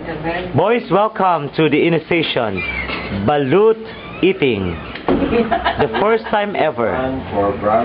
Boys, welcome to the initiation. Balut eating. The first time ever.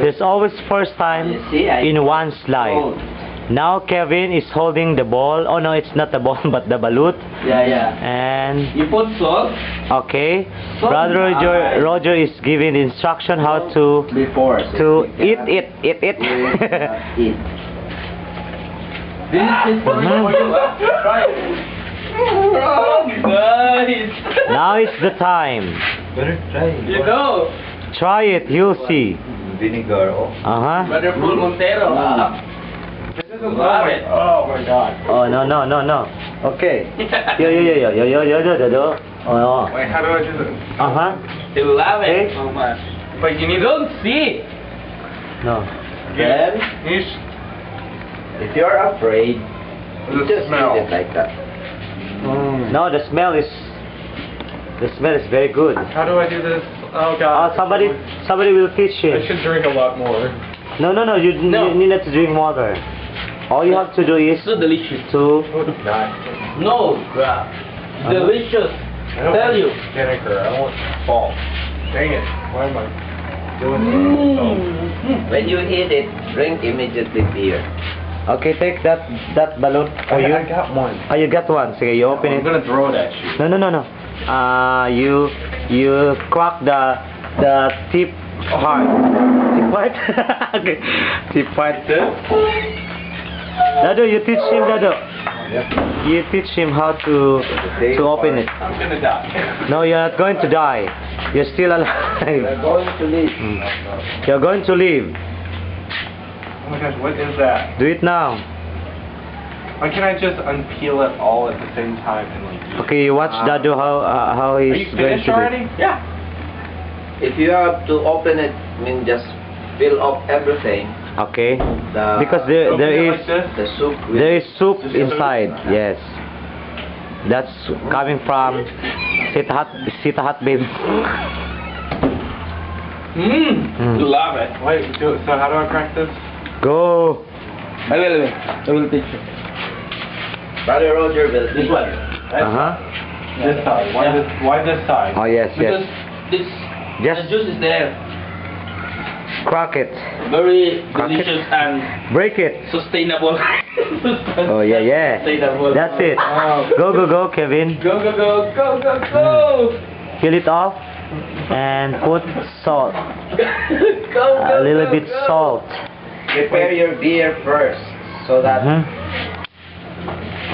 There's always first time in one's life. Now Kevin is holding the ball. Oh no, it's not the ball but the balut. Yeah. And You put salt? okay. Salt Brother Roger is giving the instruction how to eat it. Eat. This is for you. Try it. Oh, nice. Now is the time. Better try. You know. Try it, you'll see. Vinegar. Uh-huh. Brother Paul Montero. Love it. Oh my god. Oh no. Okay. Yo. Oh. Wait, how do I do this? Uh-huh. You love it Okay. so much. But you don't see. No. Then, if you're afraid, you just smell? eat it like that. No, the smell is very good. How do I do this? Oh god. Somebody will teach I him. should drink a lot more. No, you need not to drink water. All you have to do is So delicious. to No, crap. Delicious. I don't Tell you. want vinegar. I want salt. Dang it. Why am I doing this? When you eat it, drink immediately beer. okay, take that balut for you. I got one. Oh, you got one. Sige, you open I'm it. gonna throw it at you. No. You crack the tip part. Tip part? Okay. Tip part. Dado, you teach him, Dado. You teach him how to open it. I'm gonna die. No, you're not going to die. You're still We're alive. going to leave. You're going to live. Oh my gosh, what is that? Do it now. Why can't I just unpeel it all at the same time and like eat it? Okay, watch Dado how Are he's you going finished to do. already? Yeah. If you have to open it, just fill up everything. Okay. The, Because there Open it is like this? the soup will there is soup Soup? inside. Yes. That's coming from Sitahat baby. Mm. Love it. Wait, so how do I crack this? Go. I will teach you. Brother Roger will This one. Uh-huh. This side. Why this side? Oh yes, Because yes. this Yes. the juice is there. Crack it. Very Crack it. delicious and Break it. sustainable. Oh yeah. Sustainable. That's it. Oh. Go, Kevin. Go. Peel it off and put salt. Go. A little bit salt. prepare your beer first, so that Mhm.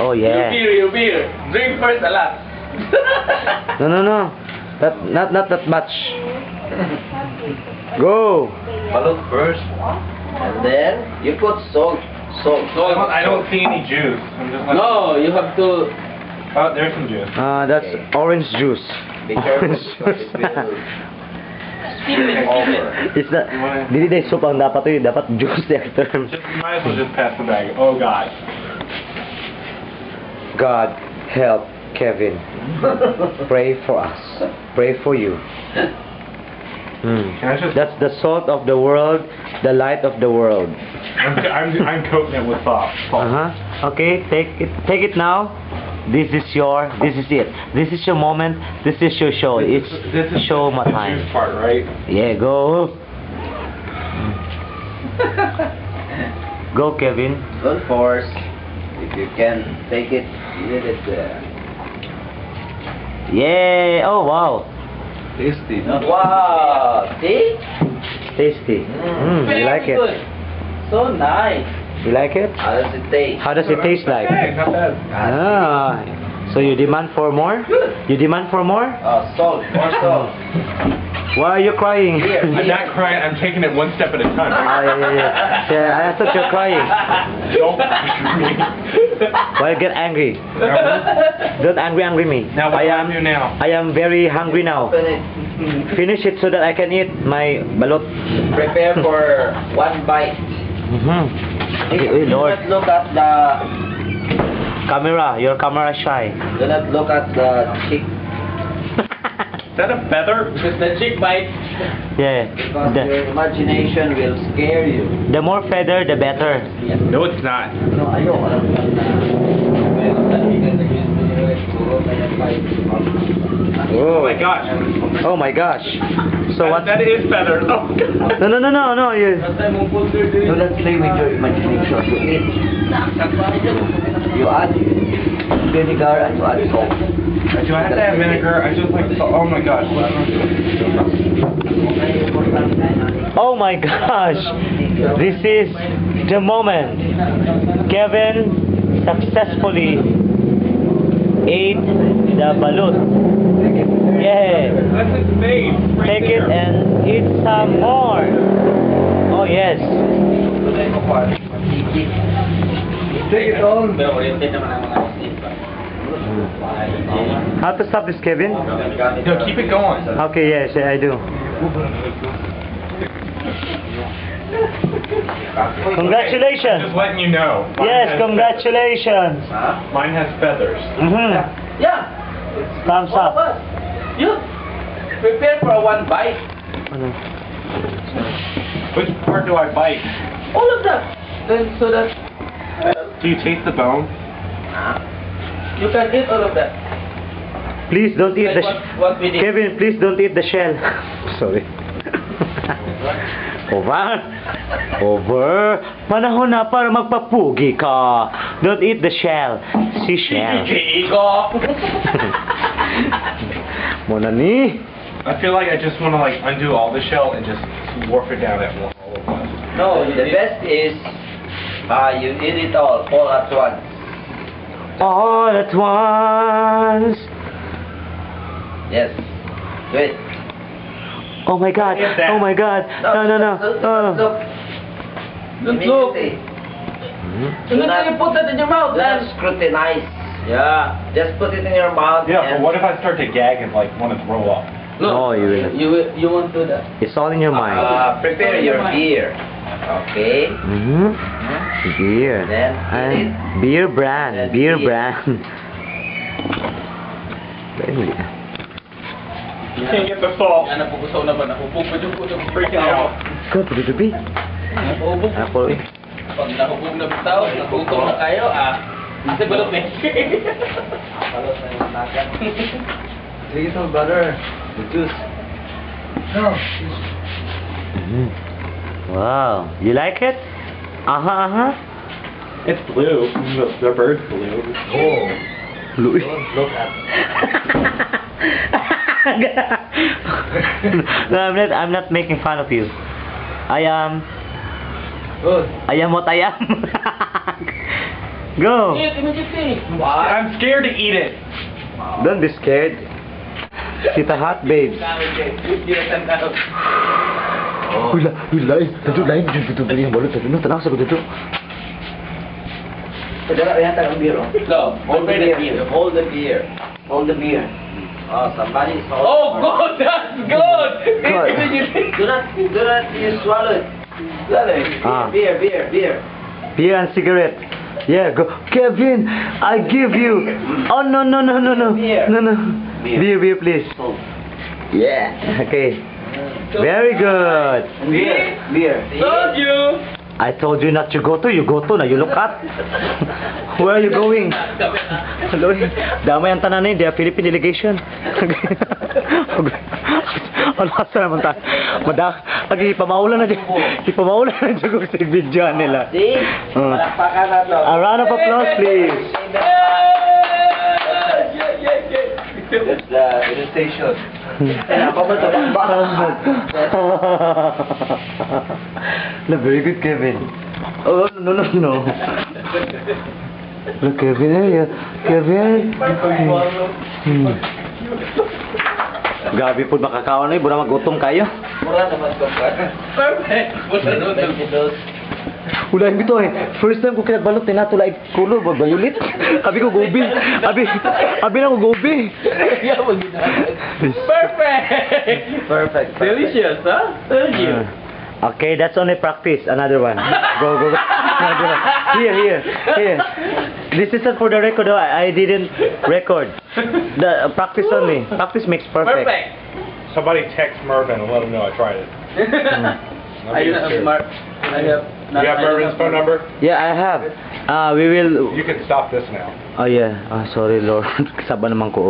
Oh yeah. Your beer. Drink first a lot. No. Not that much. Go. balut first, and then you put salt. I don't see any juice. I'm just like, No, you have to. Oh, there's some juice. That's orange juice. Be careful Orange because juice. it will Steam it. over. It's not. Dili day soup ang dapat to, dapat juice the term. Just, you might as well just pass the bag. Oh god. God help Kevin. Pray for us. Pray for you. Can I just? That's the salt of the world, the light of the world. I'm coating it with salt. Okay, take it now. This is it. This is your moment. This is your show. It's This is show the my time. juice part, right? Yeah, go. Go, Kevin. Don't force. If you can take it, leave it there. Yeah. Oh wow. Tasty, no? Wow! See? Tasty. You like it? Good. So nice. You like it? How does it taste? How does it taste like? Okay, not bad. Ah. So you demand for more? You demand for more? Salt, more salt. Why are you crying? Here, I'm not crying. I'm taking it one step at a time. Yeah. Yeah, I thought you're crying. Don't push me. Why you get angry? Don't angry me. Now what do I do now? I am very hungry now. Open it. Finish it so that I can eat my balot. Prepare for one bite. Hey, Do Lord. not look at the. Camera, your camera shy. Do not look at the chick. Is that a feather? Just the chick bite. Yeah. Because your imagination will scare you. The more feather, the better. No, it's not. No, ayaw. Alam gosh. Oh my gosh. So what? That is better. Oh, God. No. You. Do not play with your imagination. You add vinegar and you add salt. Do I have to have vinegar? I just like salt. Oh my gosh. Oh my gosh. This is the moment. Kevin successfully ate the balut. Yeah. That's his face. Right Take there. it and eat some more. Oh yes. Take it all. How to stop this, Kevin? No, keep it going. Okay, yes, I do. Congratulations. Just letting you know. Mine Yes, has congratulations. feathers. Mine has feathers. Mm-hmm. Yeah. Thumbs All of up. us. You prepare for one bite. Which part do I bite? All of that. Then so that Do you taste the bone? you can eat all of that. Please don't eat the What we did. Kevin, please don't eat the shell. Sorry. Over. Panahon na para magpapugi ka. Don't eat the shell. Si shell. Ego. Mona ni. I feel like I just want to like undo all the shell and just warp it down at all at once. No, the best is you eat it all at once. All at once. Yes. Do it. Oh my god. Oh my god. No. Look. Don't look. Do not put it in your mouth and scrutinize. Yeah. Just put it in your mouth. Yeah, but and what if I start to gag and like want to throw up? Look, No, you will. You won't do that. It's all in your mind. Prepare your beer. Okay. Mm-hmm. Beer. Then And eat beer brand. Then Beer eat. brand. Really? You can't get the salt. Freaking out. Go to the beer. Apple. Pag nahubog na bitaw, nagutom na kayo, kasi balot eh. Balot na yung nakan. Drink some butter. The juice. No. Mhm. Wow. You like it? Uh-huh. It's blue. The bird's blue. Oh. Blue. Don't look at No, I'm not making fun of you. I am Good. what I am. Go. Eat immediately. I'm scared to eat it. Don't be scared. Kita hot, babes. Hula, duduk lain, duduk beli yang baru tadi. Tenang saja duduk. Saudara, lihat ang beer. Go. Hold the beer. Hold the beer. Hold the beer. Oh, somebody is holding. Oh, good. That's good. Do not you swallow it. Swallow it. Beer. Beer and cigarette. Yeah, go. Kevin, I give you. Oh, no. Beer. No. Beer, please. Yeah. Okay. Very good. Beer. Told you. I told you not to go to. You go to na. You look at. Where are you going? Hello. Damay ang tanan ni. They are Philippine delegation. Ano sa naman ta? Lagi pamaulan na dyan. Ipamaulan na dyan kung sa video nila. See? Palakpakan na to. A round of applause, please. That's the invitation. No, very good, Kevin. Oh, no. Look, Kevin. Gabi po makakaon na, bura magutom kayo. Mura naman ko pa. Perfect. Vegetables. Ulahin bito First time ko kinagbalot na natulay kulo, bayulit. Abi ko gobi. Abi na ko gobi. Perfect. Delicious, huh? Thank you. Okay, that's only practice. Another one. Go. Another one. Here. This isn't for the record. I didn't record. The practice only. Practice makes perfect. Somebody text Mervin and let him know I tried it. Are you not smart? You have Mervin's phone number? Yeah, I have. We will. You can stop this now. Oh yeah. Sorry, Lord. Saba naman ko.